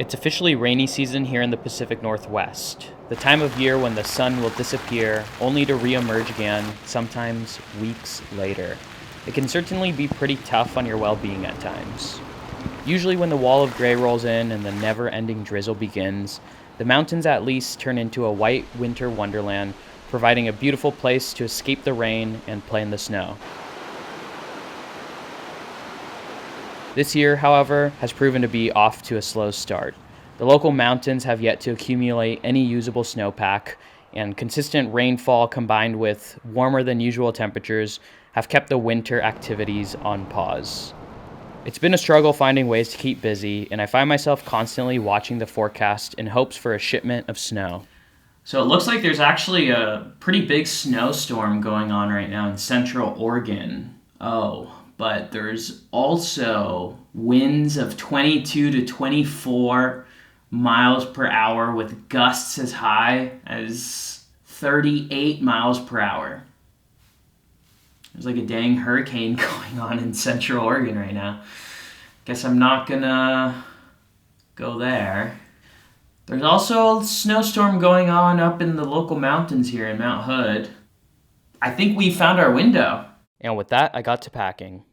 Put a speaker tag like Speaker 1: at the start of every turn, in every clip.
Speaker 1: It's officially rainy season here in the Pacific Northwest, the time of year when the sun will disappear only to re-emerge again, sometimes weeks later. It can certainly be pretty tough on your well-being at times. Usually when the wall of gray rolls in and the never-ending drizzle begins, the mountains at least turn into a white winter wonderland, providing a beautiful place to escape the rain and play in the snow. This year, however, has proven to be off to a slow start. The local mountains have yet to accumulate any usable snowpack, and consistent rainfall combined with warmer than usual temperatures have kept the winter activities on pause. It's been a struggle finding ways to keep busy, and I find myself constantly watching the forecast in hopes for a shipment of snow. So it looks like there's actually a pretty big snowstorm going on right now in central Oregon. But there's also winds of 22 to 24 miles per hour with gusts as high as 38 miles per hour. There's like a dang hurricane going on in central Oregon right now. Guess I'm not gonna go there. There's also a snowstorm going on up in the local mountains here in Mount Hood. I think we found our window. And with that, I got to packing.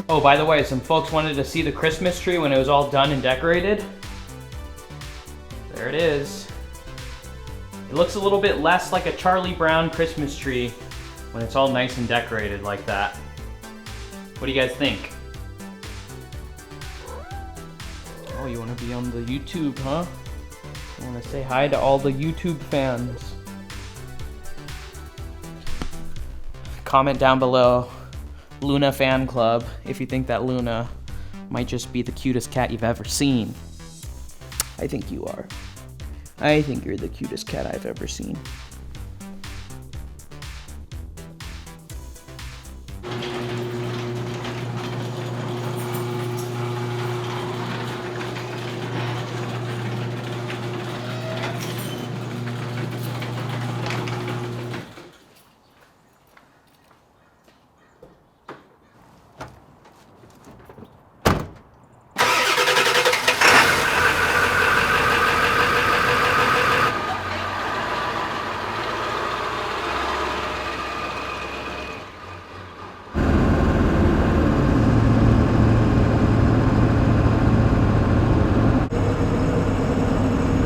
Speaker 1: Oh, by the way, some folks wanted to see the Christmas tree when it was all done and decorated. There it is. It looks a little bit less like a Charlie Brown Christmas tree when it's all nice and decorated like that. What do you guys think? Oh, you want to be on the YouTube, huh? You want to say hi to all the YouTube fans. Comment down below, Luna fan club, if you think that Luna might just be the cutest cat you've ever seen. I think you are. I think you're the cutest cat I've ever seen.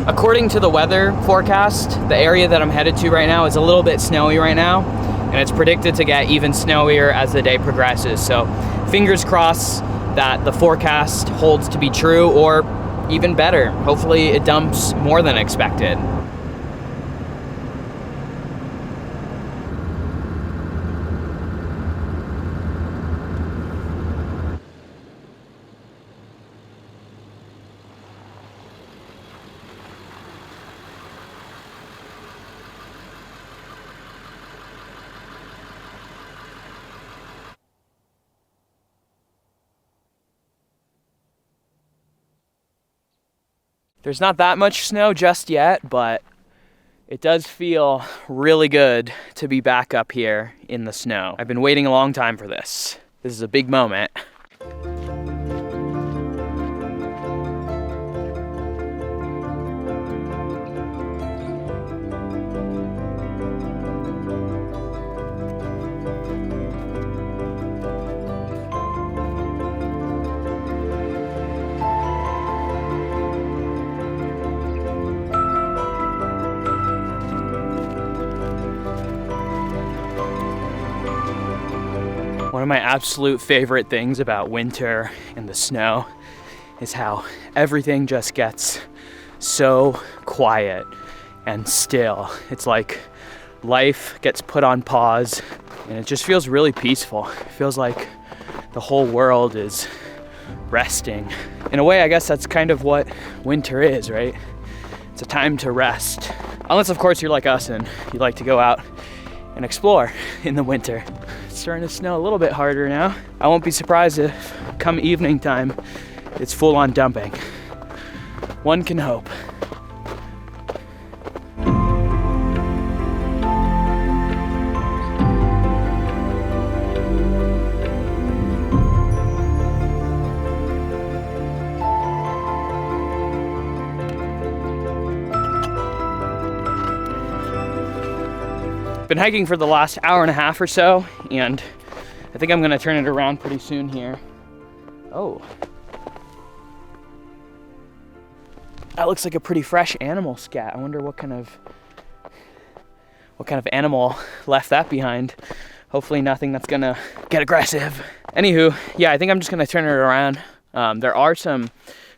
Speaker 1: According to the weather forecast, the area that I'm headed to right now is a little bit snowy right now, and it's predicted to get even snowier as the day progresses. So fingers crossed that the forecast holds to be true, or even better, hopefully it dumps more than expected. There's not that much snow just yet, but it does feel really good to be back up here in the snow. I've been waiting a long time for this. This is a big moment. One of my absolute favorite things about winter and the snow is how everything just gets so quiet and still. It's like life gets put on pause and it just feels really peaceful. It feels like the whole world is resting. In a way, I guess that's kind of what winter is, right? It's a time to rest. Unless, of course, you're like us and you like to go out and explore in the winter. It's starting to snow a little bit harder now. I won't be surprised if come evening time, it's full on dumping. One can hope. Been hiking for the last hour and a half or so, and I think I'm gonna turn it around pretty soon here. Oh. That looks like a pretty fresh animal scat. I wonder what kind of animal left that behind. Hopefully nothing that's gonna get aggressive. Anywho, yeah, I think I'm just gonna turn it around. There are some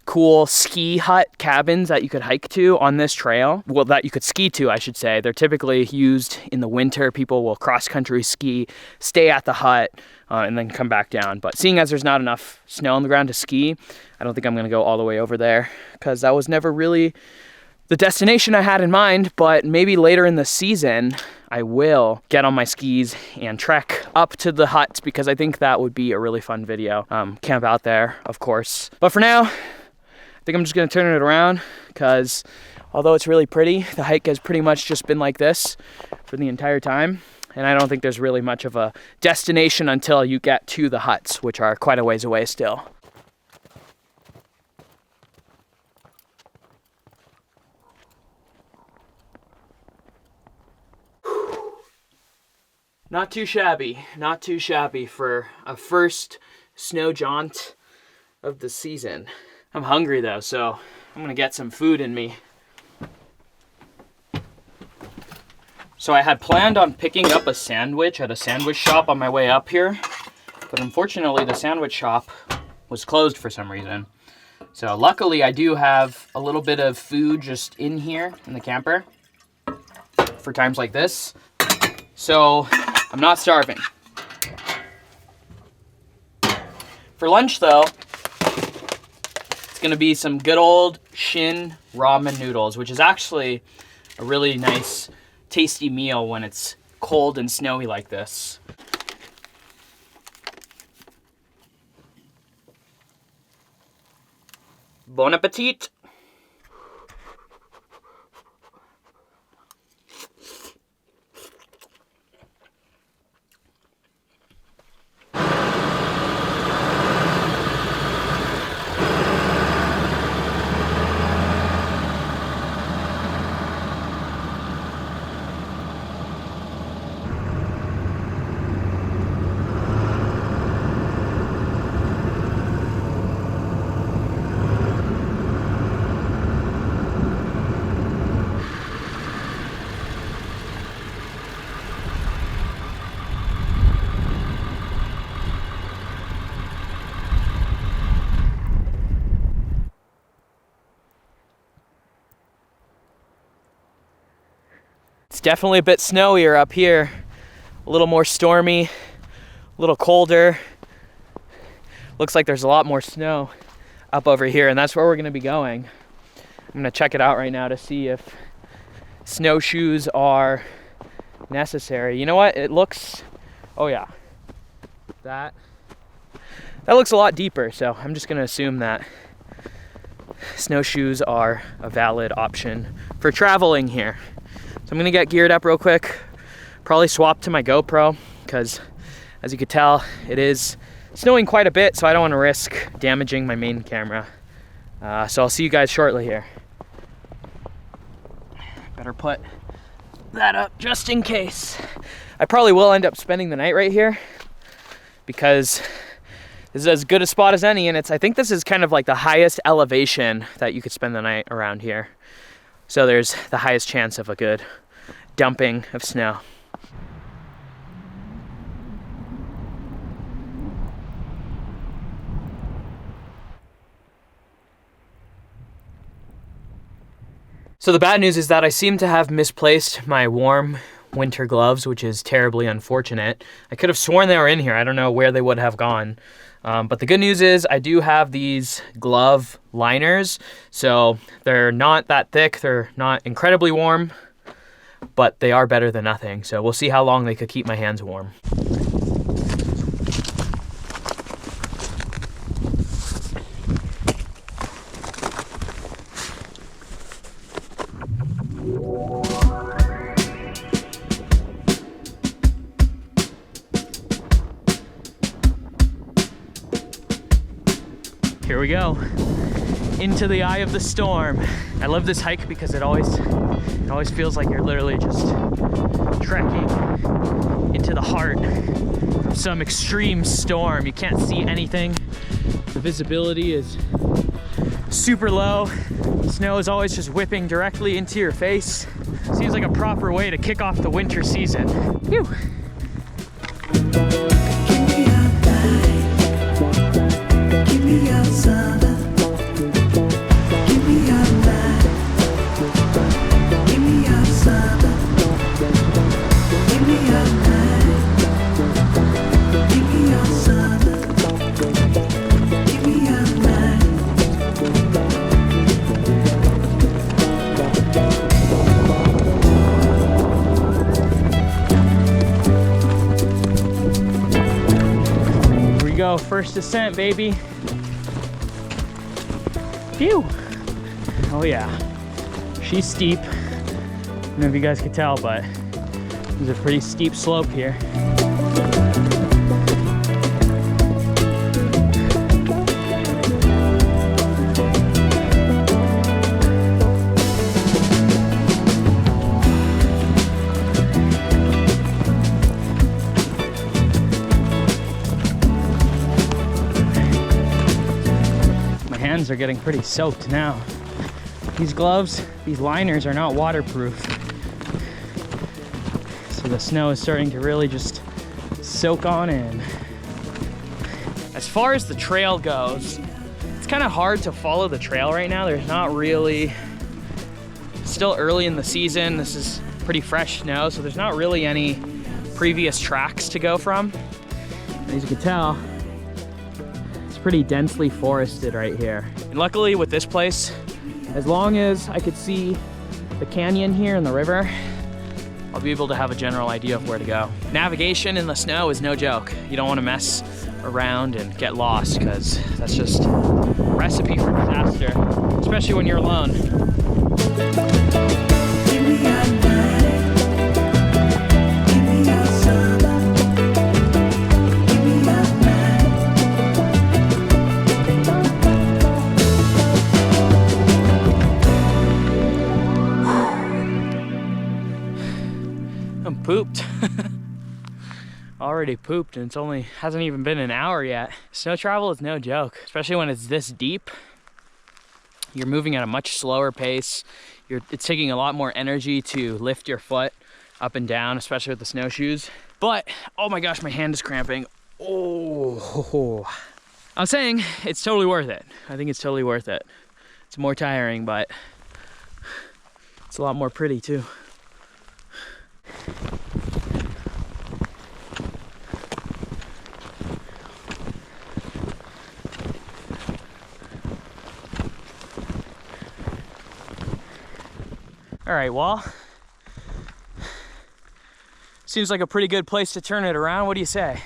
Speaker 1: cool ski hut cabins that you could hike to on this trail. Well, that you could ski to, I should say. They're typically used in the winter. People will cross-country ski, stay at the hut, and then come back down. But seeing as there's not enough snow on the ground to ski, I don't think I'm gonna go all the way over there, because that was never really the destination I had in mind. But maybe later in the season, I will get on my skis and trek up to the hut, because I think that would be a really fun video. Camp out there, of course. But for now, I think I'm just gonna turn it around, because although it's really pretty, the hike has pretty much just been like this for the entire time. And I don't think there's really much of a destination until you get to the huts, which are quite a ways away still. Not too shabby for a first snow jaunt of the season. I'm hungry though, so I'm gonna get some food in me. So I had planned on picking up a sandwich at a sandwich shop on my way up here, but unfortunately the sandwich shop was closed for some reason. So luckily I do have a little bit of food just in here in the camper for times like this. So I'm not starving. For lunch though, it's gonna be some good old Shin ramen noodles, which is actually a really nice, tasty meal when it's cold and snowy like this. Bon appetit! It's definitely a bit snowier up here, a little more stormy, a little colder. Looks like there's a lot more snow up over here, and that's where we're gonna be going. I'm gonna check it out right now to see if snowshoes are necessary. You know what, it looks, oh yeah, that looks a lot deeper, so I'm just gonna assume that snowshoes are a valid option for traveling here. So I'm gonna get geared up real quick, probably swap to my GoPro, because as you could tell, it is snowing quite a bit, so I don't wanna risk damaging my main camera. So I'll see you guys shortly here. Better put that up just in case. I probably will end up spending the night right here, because this is as good a spot as any, and I think this is kind of like the highest elevation that you could spend the night around here. So there's the highest chance of a good dumping of snow. So the bad news is that I seem to have misplaced my warm winter gloves, which is terribly unfortunate. I could have sworn they were in here. I don't know where they would have gone. But the good news is I do have these glove liners, so they're not that thick, they're not incredibly warm, but they are better than nothing. So we'll see how long they could keep my hands warm. Here we go, into the eye of the storm. I love this hike because it always feels like you're literally just trekking into the heart of some extreme storm. You can't see anything. The visibility is super low. The snow is always just whipping directly into your face. Seems like a proper way to kick off the winter season. Phew. First descent, baby. Phew. Oh yeah, she's steep. I don't know if you guys can tell, but there's a pretty steep slope here. Are getting pretty soaked now. These gloves, these liners are not waterproof. So the snow is starting to really just soak on in. As far as the trail goes, it's kind of hard to follow the trail right now. There's not really, still early in the season. This is pretty fresh snow, so there's not really any previous tracks to go from. And as you can tell, pretty densely forested right here. And luckily with this place, as long as I could see the canyon here and the river, I'll be able to have a general idea of where to go. Navigation in the snow is no joke. You don't want to mess around and get lost, because that's just a recipe for disaster, especially when you're alone. Pooped. Already pooped, and hasn't even been an hour yet. Snow travel is no joke, especially when it's this deep. You're moving at a much slower pace. It's taking a lot more energy to lift your foot up and down, especially with the snowshoes. But, oh my gosh, my hand is cramping. Oh, I'm saying it's totally worth it. I think it's totally worth it. It's more tiring, but it's a lot more pretty too. All right, well, seems like a pretty good place to turn it around. What do you say?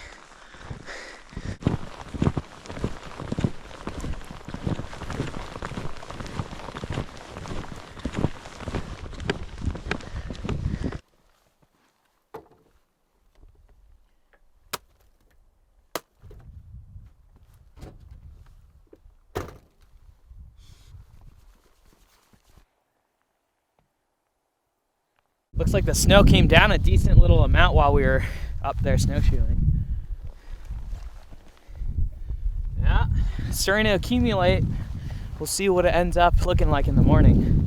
Speaker 1: Looks like the snow came down a decent little amount while we were up there snowshoeing. Yeah, it's starting to accumulate. We'll see what it ends up looking like in the morning.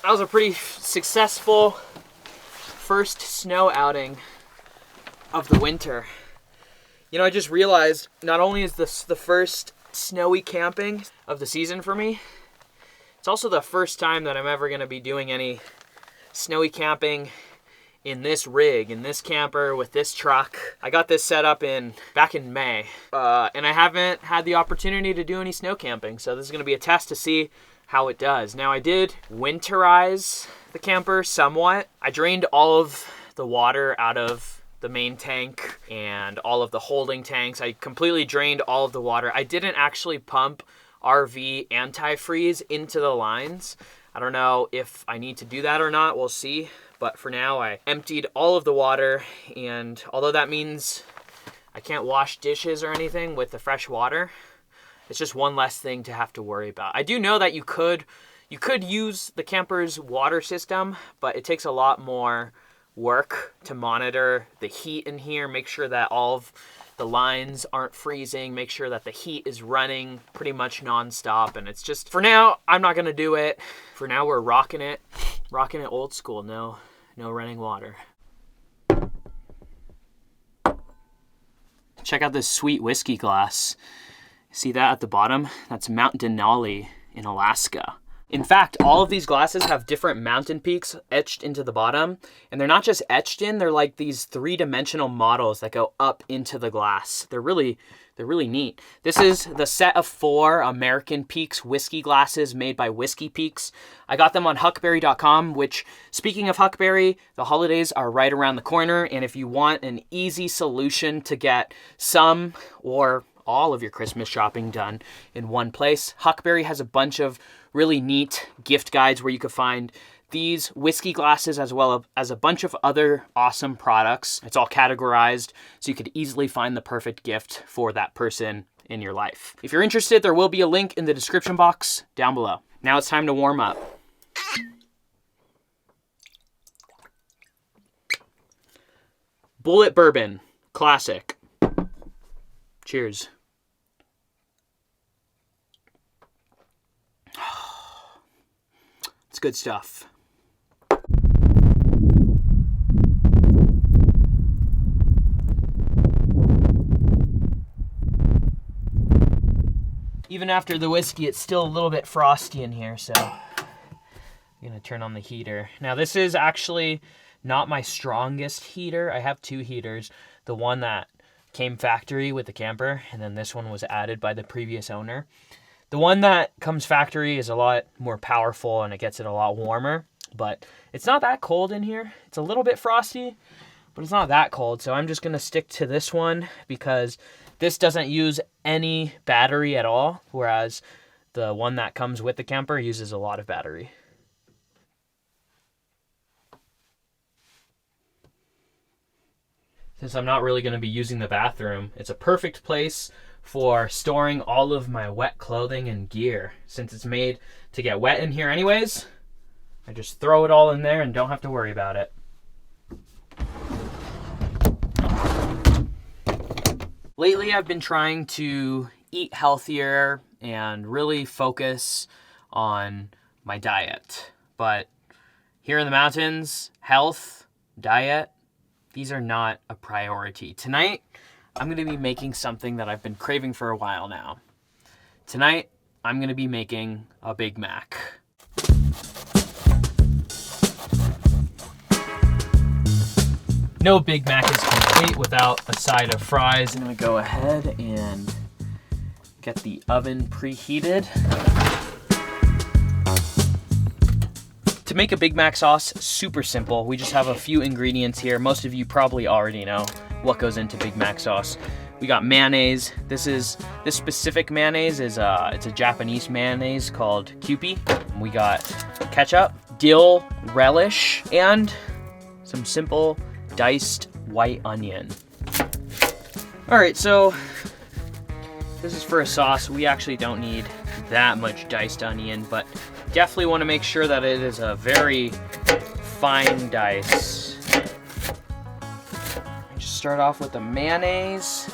Speaker 1: That was a pretty successful first snow outing of the winter. You know, I just realized not only is this the first snowy camping of the season for me, it's also the first time that I'm ever going to be doing any snowy camping in this rig, in this camper, with this truck. I got this set up back in May, and I haven't had the opportunity to do any snow camping, so this is going to be a test to see how it does. Now, I did winterize the camper somewhat. I drained all of the water out of the main tank and all of the holding tanks. I completely drained all of the water. I didn't actually pump RV antifreeze into the lines. I don't know if I need to do that or not, we'll see. But for now, I emptied all of the water, and although that means I can't wash dishes or anything with the fresh water, it's just one less thing to have to worry about. I do know that you could use the camper's water system, but it takes a lot more work to monitor the heat in here, make sure that all of the lines aren't freezing, make sure that the heat is running pretty much nonstop. And it's just, for now, I'm not gonna do it. For now, we're rocking it old school. No running water. Check out this sweet whiskey glass. See that at the bottom? That's Mount Denali in Alaska. In fact, all of these glasses have different mountain peaks etched into the bottom. And they're not just etched in, they're like these three-dimensional models that go up into the glass. They're really neat. This is the set of 4 American Peaks whiskey glasses made by Whiskey Peaks. I got them on huckberry.com, which, speaking of Huckberry, the holidays are right around the corner. And if you want an easy solution to get some or all of your Christmas shopping done in one place, Huckberry has a bunch of really neat gift guides where you could find these whiskey glasses as well as a bunch of other awesome products. It's all categorized so you could easily find the perfect gift for that person in your life. If you're interested, there will be a link in the description box down below. Now it's time to warm up. Bullet Bourbon, classic. Cheers. It's good stuff. Even after the whiskey, it's still a little bit frosty in here, so I'm gonna turn on the heater. Now, this is actually not my strongest heater. I have 2 heaters. The one that came factory with the camper, and then this one was added by the previous owner. The one that comes factory is a lot more powerful and it gets it a lot warmer, but it's not that cold in here. It's a little bit frosty, but it's not that cold. So I'm just gonna stick to this one because this doesn't use any battery at all, whereas the one that comes with the camper uses a lot of battery. Since I'm not really gonna be using the bathroom, it's a perfect place for storing all of my wet clothing and gear. Since it's made to get wet in here anyways, I just throw it all in there and don't have to worry about it. Lately, I've been trying to eat healthier and really focus on my diet. But here in the mountains, health, diet, these are not a priority. Tonight, I'm gonna be making something that I've been craving for a while now. Tonight, I'm gonna be making a Big Mac. No Big Mac is complete without a side of fries. I'm gonna go ahead and get the oven preheated. To make a Big Mac sauce, super simple. We just have a few ingredients here. Most of you probably already know what goes into Big Mac sauce. We got mayonnaise. This specific mayonnaise is it's a Japanese mayonnaise called Kewpie. We got ketchup, dill relish, and some simple diced white onion. All right, so this is for a sauce. We actually don't need that much diced onion, but definitely want to make sure that it is a very fine dice. Just start off with the mayonnaise,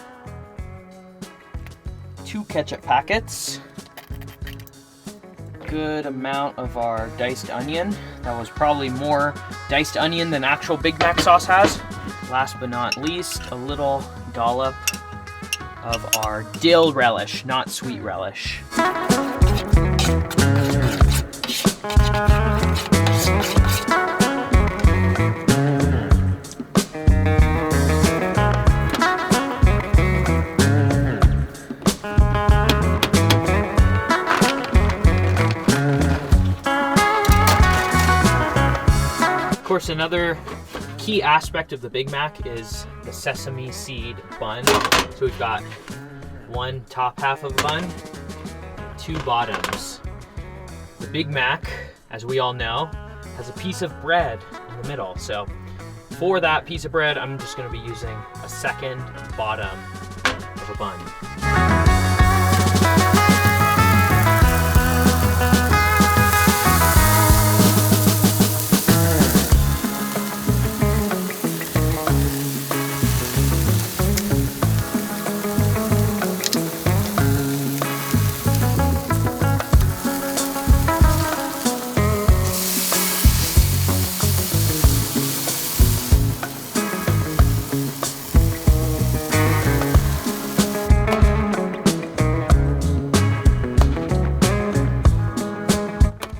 Speaker 1: 2 ketchup packets, good amount of our diced onion. That was probably more diced onion than actual Big Mac sauce has. Last but not least, a little dollop of our dill relish, not sweet relish. Of course, another key aspect of the Big Mac is the sesame seed bun. So we've got one top half of the bun, two bottoms. The Big Mac, as we all know, has a piece of bread in the middle. So for that piece of bread, I'm just gonna be using a second bottom of a bun.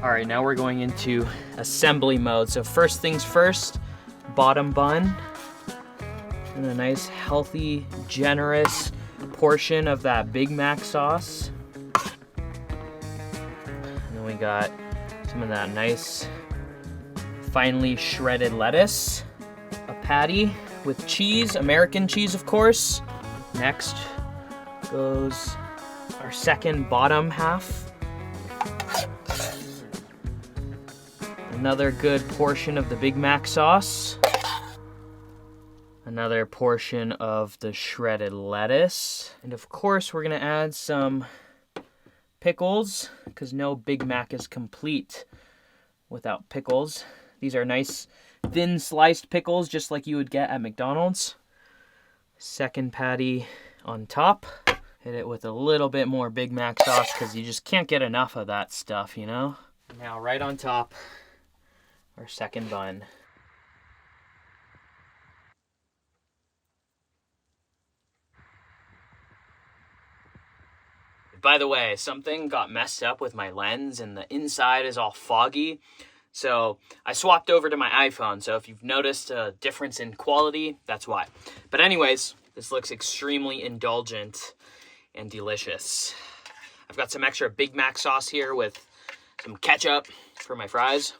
Speaker 1: All right, now we're going into assembly mode. So first things first, bottom bun, and a nice, healthy, generous portion of that Big Mac sauce. And then we got some of that nice, finely shredded lettuce, a patty with cheese, American cheese, of course. Next goes our second bottom half. Another good portion of the Big Mac sauce. Another portion of the shredded lettuce. And of course, we're gonna add some pickles, because no Big Mac is complete without pickles. These are nice, thin sliced pickles, just like you would get at McDonald's. Second patty on top. Hit it with a little bit more Big Mac sauce, because you just can't get enough of that stuff, you know? Now, right on top, our second bun. By the way, something got messed up with my lens and the inside is all foggy. So I swapped over to my iPhone. So if you've noticed a difference in quality, that's why. But anyways, this looks extremely indulgent and delicious. I've got some extra Big Mac sauce here with some ketchup for my fries.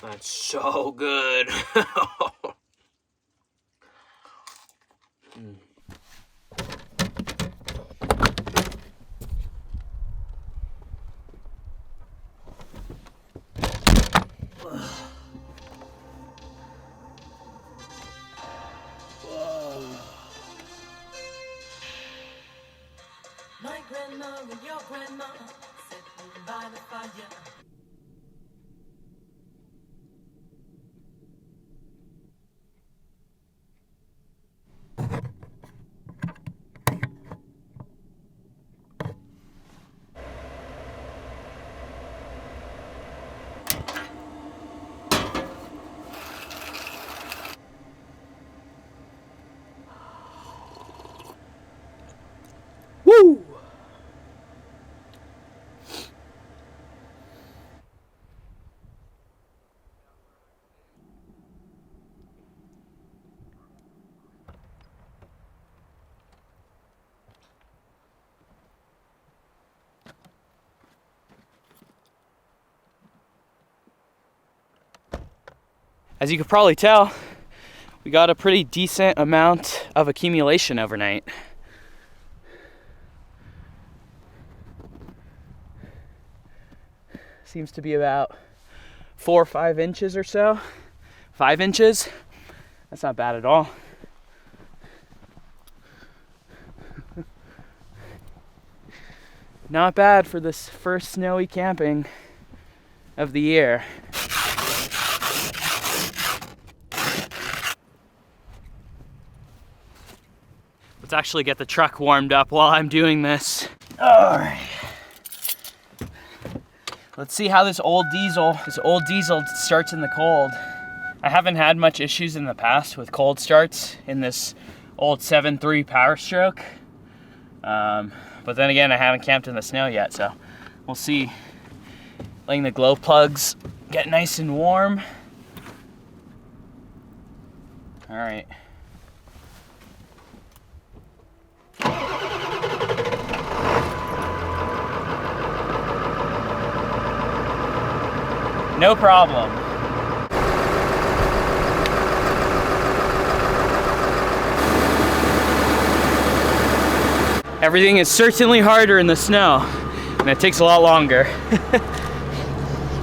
Speaker 1: That's so good.
Speaker 2: My grandma and your grandma sitting by the fire.
Speaker 1: Woo! As you could probably tell, we got a pretty decent amount of accumulation overnight. Seems to be about 4 or 5 inches or so. 5 inches. That's not bad at all. Not bad for this first snowy camping of the year. Let's actually get the truck warmed up while I'm doing this. All right. Let's see how this old diesel starts in the cold. I haven't had much issues in the past with cold starts in this old 7.3 Power Stroke. But then again, I haven't camped in the snow yet, so we'll see. Letting the glow plugs get nice and warm. All right. No problem. Everything is certainly harder in the snow, and it takes a lot longer.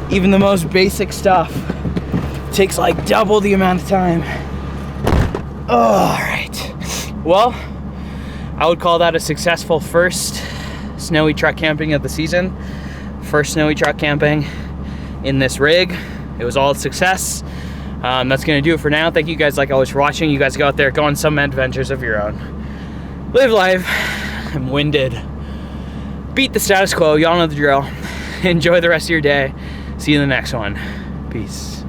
Speaker 1: Even the most basic stuff takes like double the amount of time. Oh, all right. Well, I would call that a successful first snowy truck camping of the season. First snowy truck camping in this rig. It was all a success. That's gonna do it for now. Thank you guys like always for watching. You guys go out there, go on some adventures of your own. Live life. I'm winded. Beat the status quo, y'all know the drill. Enjoy the rest of your day. See you in the next one. Peace.